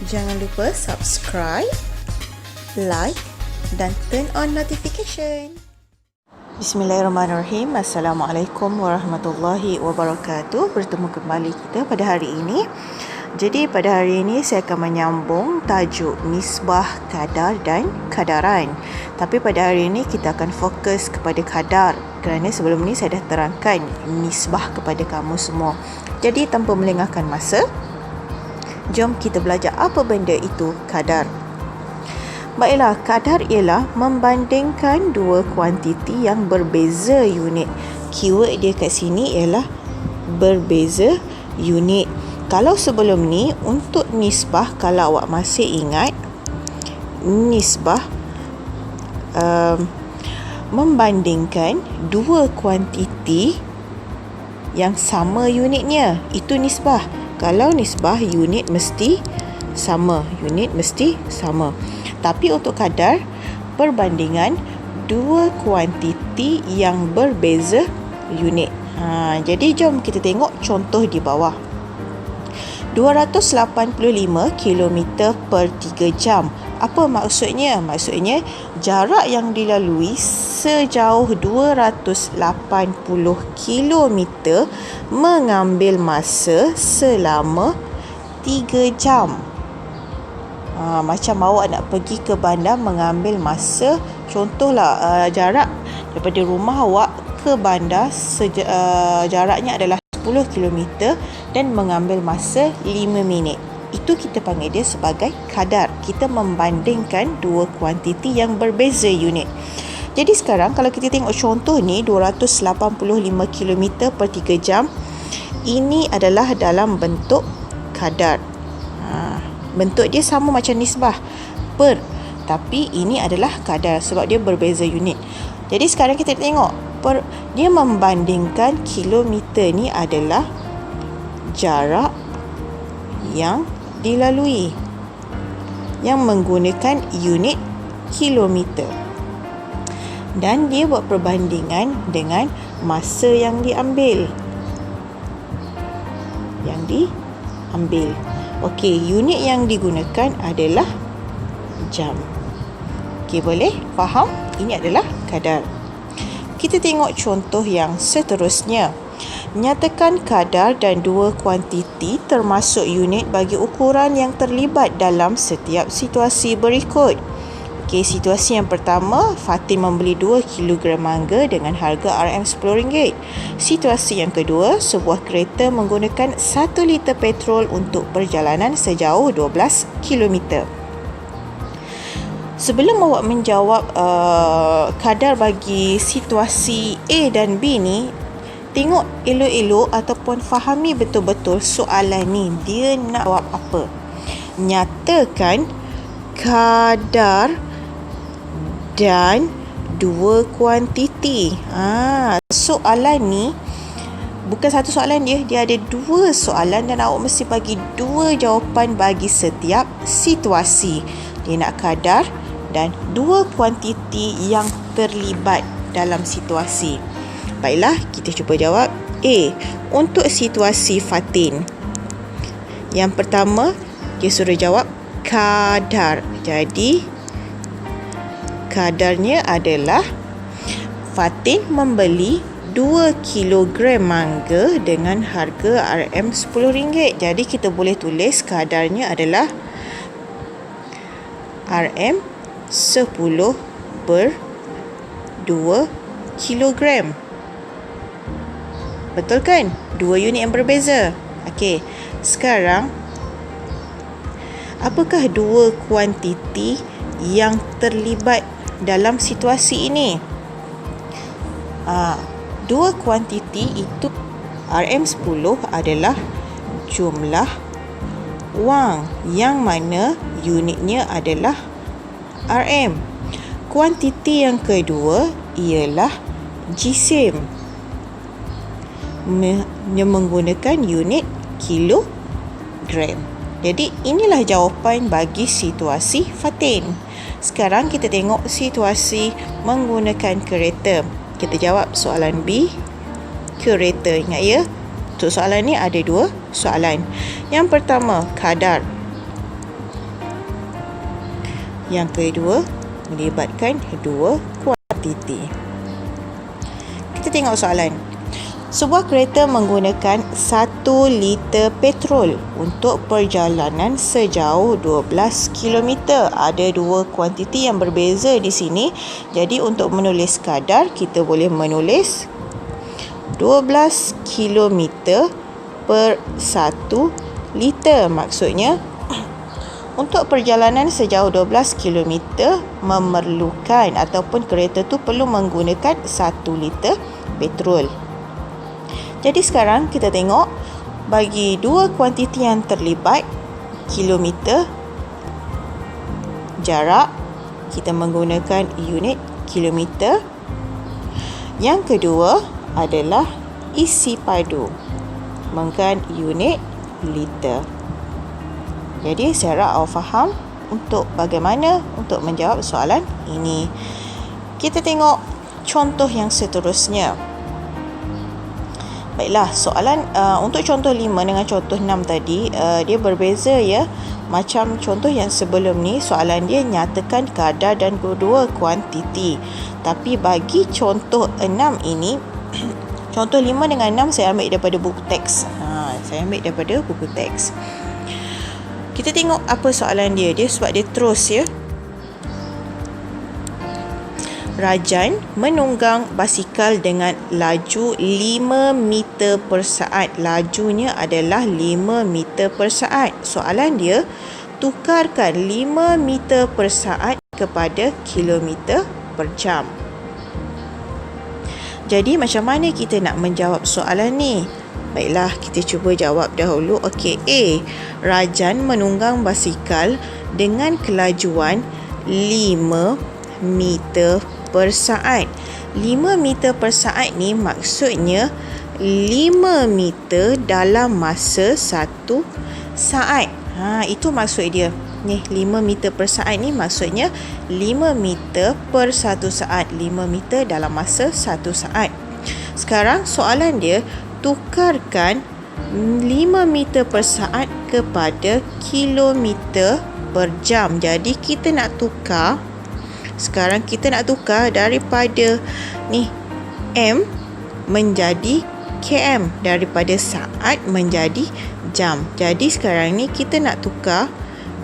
Jangan lupa subscribe, like dan turn on notification. Bismillahirrahmanirrahim. Assalamualaikum warahmatullahi wabarakatuh. Bertemu kembali kita pada hari ini. Jadi pada hari ini saya akan menyambung tajuk nisbah, kadar dan kadaran. Tapi pada hari ini kita akan fokus kepada kadar, kerana sebelum ni saya dah terangkan nisbah kepada kamu semua. Jadi tanpa melengahkan masa, jom kita belajar apa benda itu kadar. Baiklah, kadar ialah membandingkan dua kuantiti yang berbeza unit. Keyword dia kat sini ialah berbeza unit. Kalau sebelum ni, untuk nisbah, kalau awak masih ingat, nisbah membandingkan dua kuantiti yang sama unitnya. Itu nisbah. Kalau nisbah, unit mesti sama. Tapi untuk kadar, perbandingan dua kuantiti yang berbeza unit. Jadi jom kita tengok contoh di bawah. 285 km per 3 jam. Apa maksudnya? Maksudnya jarak yang dilalui sejauh 280 km mengambil masa selama 3 jam. Macam awak nak pergi ke bandar mengambil masa, contohlah jarak daripada rumah awak ke bandar jaraknya adalah 10 km dan mengambil masa 5 minit. Itu kita panggil dia sebagai kadar. Kita membandingkan dua kuantiti yang berbeza unit. Jadi sekarang kalau kita tengok contoh ni 285 km per 3 jam, ini adalah dalam bentuk kadar. Bentuk dia sama macam nisbah per, tapi ini adalah kadar sebab dia berbeza unit. Jadi sekarang kita tengok dia membandingkan kilometer ni adalah jarak yang dilalui yang menggunakan unit kilometer, dan dia buat perbandingan dengan masa yang diambil. Okey, unit yang digunakan adalah jam. Okey, boleh faham? Ini adalah kadar. Kita tengok contoh yang seterusnya. Nyatakan kadar dan dua kuantiti termasuk unit bagi ukuran yang terlibat dalam setiap situasi berikut. Okey, situasi yang pertama, Fatin membeli 2 kg mangga dengan harga RM10. Situasi yang kedua, sebuah kereta menggunakan 1 liter petrol untuk perjalanan sejauh 12 km. Sebelum awak menjawab kadar bagi situasi A dan B ni, tengok elok-elok ataupun fahami betul-betul soalan ni. Dia nak jawab apa? Nyatakan kadar dan dua kuantiti. Soalan ni bukan satu soalan dia ada dua soalan, dan awak mesti bagi dua jawapan bagi setiap situasi. Dia nak kadar dan dua kuantiti yang terlibat dalam situasi. Baiklah, kita cuba jawab. A, untuk situasi Fatin. Yang pertama, dia suruh jawab kadar. Jadi kadarnya adalah Fatin membeli 2 kg mangga dengan harga RM10. Jadi kita boleh tulis kadarnya adalah RM10 per 2 kg. Betul kan? Dua unit yang berbeza. Okey, sekarang apakah dua kuantiti yang terlibat dalam situasi ini? Dua kuantiti itu, RM10 adalah jumlah wang yang mana unitnya adalah RM. Kuantiti yang kedua ialah jisim yang menggunakan unit kilogram. Jadi inilah jawapan bagi situasi Fatin. Sekarang kita tengok situasi menggunakan kereta. Kita jawab soalan B, kereta. Ingat ya, untuk soalan ni ada dua soalan. Yang pertama, kadar. Yang kedua, melibatkan dua kuantiti. Kita tengok soalan. Sebuah kereta menggunakan 1 liter petrol untuk perjalanan sejauh 12 km. Ada dua kuantiti yang berbeza di sini. Jadi untuk menulis kadar, kita boleh menulis 12 km per 1 liter. Maksudnya, untuk perjalanan sejauh 12 km memerlukan ataupun kereta tu perlu menggunakan 1 liter petrol. Jadi sekarang kita tengok bagi dua kuantiti yang terlibat, kilometer, jarak, kita menggunakan unit kilometer. Yang kedua adalah isi padu, menggunakan unit liter. Jadi saya harap awak faham untuk bagaimana untuk menjawab soalan ini. Kita tengok contoh yang seterusnya. Baiklah, soalan untuk contoh 5 dengan contoh 6 tadi, dia berbeza ya. Macam contoh yang sebelum ni, soalan dia nyatakan kadar dan kedua kuantiti. Tapi bagi contoh 6 ini, contoh 5 dengan 6 saya ambil daripada buku teks. Saya ambil daripada buku teks. Kita tengok apa soalan dia. Dia sebab dia terus ya. Rajan menunggang basikal dengan laju 5 meter per saat. Lajunya adalah 5 meter per saat. Soalan dia, tukarkan 5 meter per saat kepada kilometer per jam. Jadi macam mana kita nak menjawab soalan ni? Baiklah, kita cuba jawab dahulu. Okey, A. Rajan menunggang basikal dengan kelajuan 5 meter per saat. 5 meter per saat ni maksudnya 5 meter dalam masa 1 saat. Itu maksud dia. Ni 5 meter per saat ni maksudnya 5 meter per 1 saat. 5 meter dalam masa 1 saat. Sekarang soalan dia, tukarkan 5 meter per saat kepada kilometer per jam. Jadi kita nak tukar, sekarang kita nak tukar daripada ni M menjadi km, daripada saat menjadi jam. Jadi sekarang ni kita nak tukar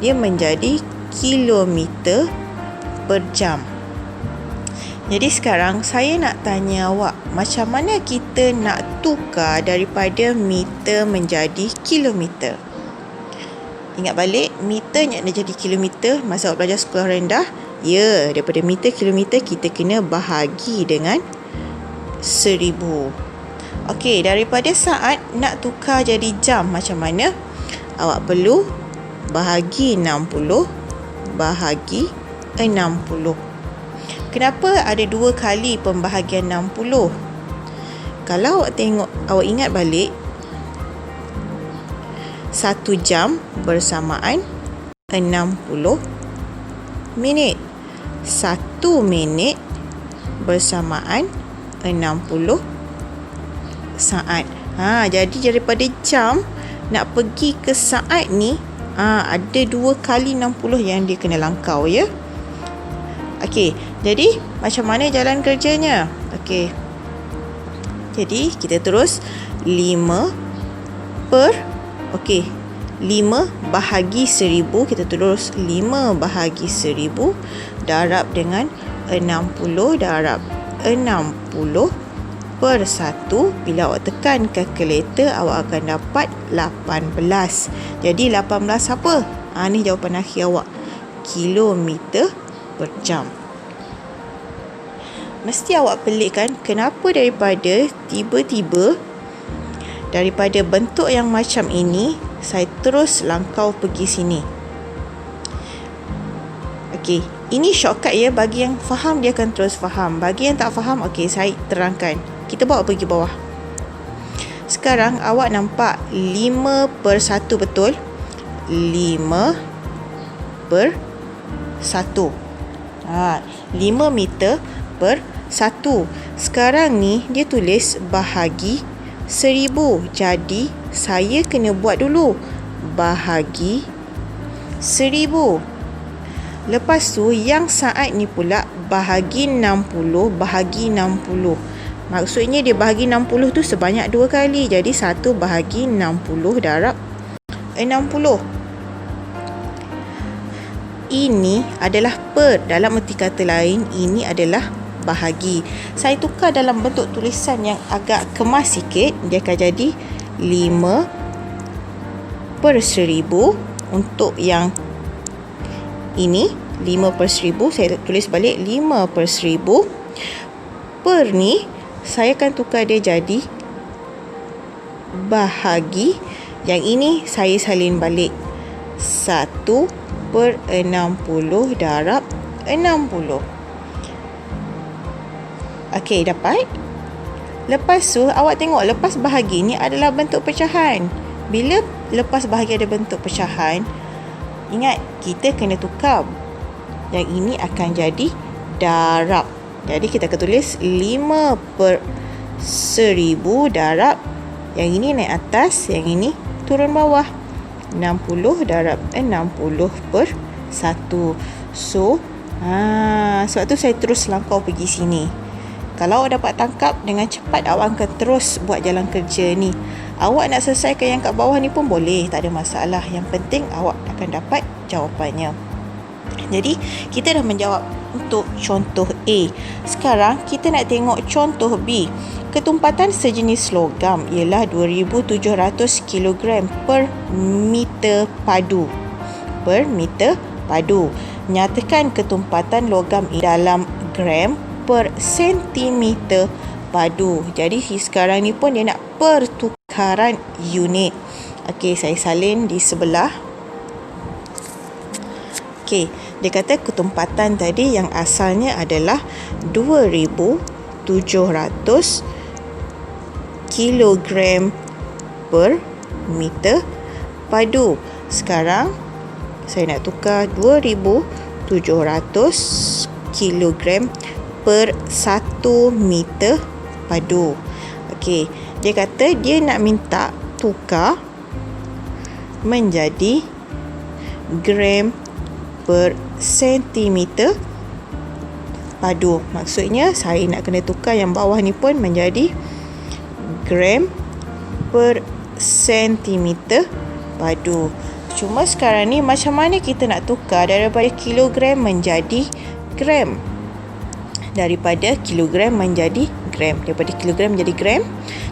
dia menjadi kilometer per jam. Jadi sekarang saya nak tanya awak, macam mana kita nak tukar daripada meter menjadi kilometer? Ingat balik, meter nak jadi kilometer masa awak belajar sekolah rendah. Ya, daripada meter kilometer kita kena bahagi dengan 1000. Okey, daripada saat nak tukar jadi jam macam mana? Awak perlu bahagi 60 bahagi 60. Kenapa ada 2 kali pembahagian 60? Kalau awak tengok, awak ingat balik, 1 jam bersamaan 60 minit. 1 minit bersamaan 60 saat. Jadi daripada jam nak pergi ke saat ni, ada 2 kali 60 yang dia kena langkau ya. Okey, jadi macam mana jalan kerjanya? Okey. Jadi kita terus 5 bahagi 1000, kita terus 5 bahagi 1000 darab dengan 60 darab 60 per 1. Bila awak tekan kalkulator, awak akan dapat 18. Jadi 18 apa? Ni jawapan akhir awak. Kilometer per jam. Mesti awak pelik kan? Kenapa daripada tiba-tiba daripada bentuk yang macam ini saya terus langkau pergi sini? Okey, ini shortcut ya. Bagi yang faham dia akan terus faham. Bagi yang tak faham, okey, saya terangkan. Kita bawa pergi bawah. Sekarang awak nampak 5 per 1 betul? 5 per 1. 5 meter per 1. Sekarang ni dia tulis bahagi 1000. Jadi saya kena buat dulu bahagi 1000. Lepas tu yang saat ni pula bahagi 60 bahagi 60. Maksudnya dia bahagi 60 tu sebanyak 2 kali. Jadi 1 bahagi 60 darab 60. Ini adalah per. Dalam erti kata lain, ini adalah bahagi. Saya tukar dalam bentuk tulisan yang agak kemas sikit. Dia akan jadi 5/1000. Untuk yang ini 5/1000, saya tulis balik 5/1000. Per ni saya akan tukar dia jadi bahagi. Yang ini saya salin balik 1/60 darab 60. Okey, dapat? Lepas tu awak tengok, lepas bahagi ni adalah bentuk pecahan. Bila lepas bahagi ada bentuk pecahan, ingat kita kena tukar. Yang ini akan jadi darab. Jadi kita akan tulis 5/1000 darab. Yang ini naik atas, yang ini turun bawah. 60 darab 60/1. So, sebab tu saya terus langkau pergi sini. Kalau awak dapat tangkap dengan cepat, awak akan terus buat jalan kerja ni. Awak nak selesaikan yang kat bawah ni pun boleh, tak ada masalah. Yang penting awak akan dapat jawapannya. Jadi, kita dah menjawab untuk contoh A. Sekarang, kita nak tengok contoh B. Ketumpatan sejenis logam ialah 2700 kg per meter padu. Per meter padu. Nyatakan ketumpatan logam dalam gram per sentimeter padu. Jadi sekarang ni pun dia nak pertukaran unit. Okey, saya salin di sebelah. Okey, dia kata ketumpatan tadi yang asalnya adalah 2700 kilogram per meter padu. Sekarang saya nak tukar 2700 kilogram per 1 meter padu. Okey, dia kata dia nak minta tukar menjadi gram per sentimeter padu. Maksudnya saya nak kena tukar yang bawah ni pun menjadi gram per sentimeter padu. Cuma sekarang ni macam mana kita nak tukar daripada kilogram menjadi gram? Daripada kilogram menjadi gram. Daripada kilogram menjadi gram.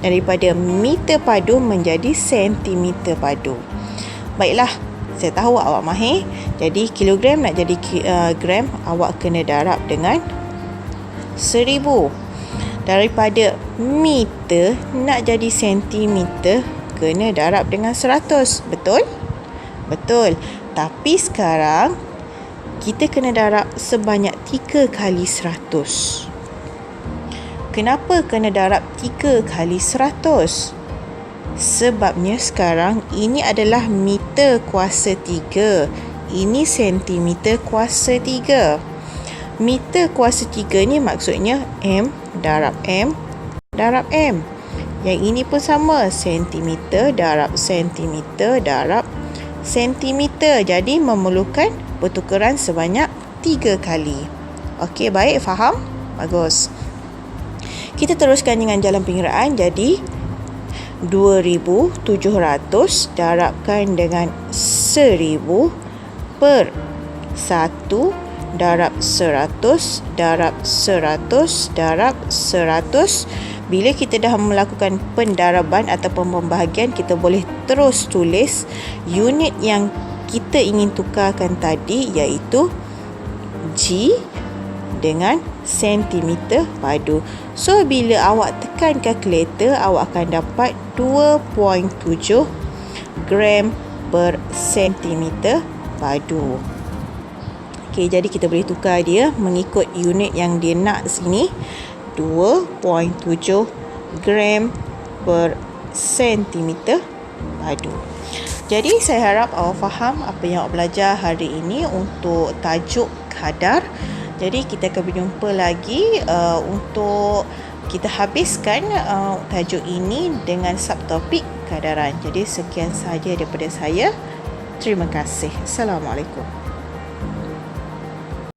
Daripada meter padu menjadi sentimeter padu. Baiklah, saya tahu awak mahir. Jadi kilogram nak jadi gram, awak kena darab dengan 1000. Daripada meter nak jadi sentimeter, kena darab dengan 100. Betul? Betul. Tapi sekarang kita kena darab sebanyak 3 kali 100. Kenapa kena darab 3 kali 100? Sebabnya sekarang ini adalah meter kuasa 3. Ini sentimeter kuasa 3. Meter kuasa 3 ni maksudnya M darab M darab M. Yang ini pun sama, sentimeter darab sentimeter darab sentimeter. Jadi memerlukan pertukaran sebanyak 3 kali. Okey, baik, faham? Bagus. Kita teruskan dengan jalan pengiraan. Jadi 2700 darabkan dengan 1000 per 1 darab 100 darab 100 darab 100. Bila kita dah melakukan pendaraban ataupun pembahagian, kita boleh terus tulis unit yang kita ingin tukarkan tadi, iaitu G dengan sentimeter padu. So, bila awak tekan kalkulator, awak akan dapat 2.7 gram per sentimeter padu. Okey, jadi kita boleh tukar dia mengikut unit yang dia nak sini. 2.7 gram per sentimeter padu. Jadi saya harap awak faham apa yang awak belajar hari ini untuk tajuk kadar. Jadi kita akan berjumpa lagi untuk kita habiskan tajuk ini dengan subtopik kadaran. Jadi sekian sahaja daripada saya. Terima kasih. Assalamualaikum.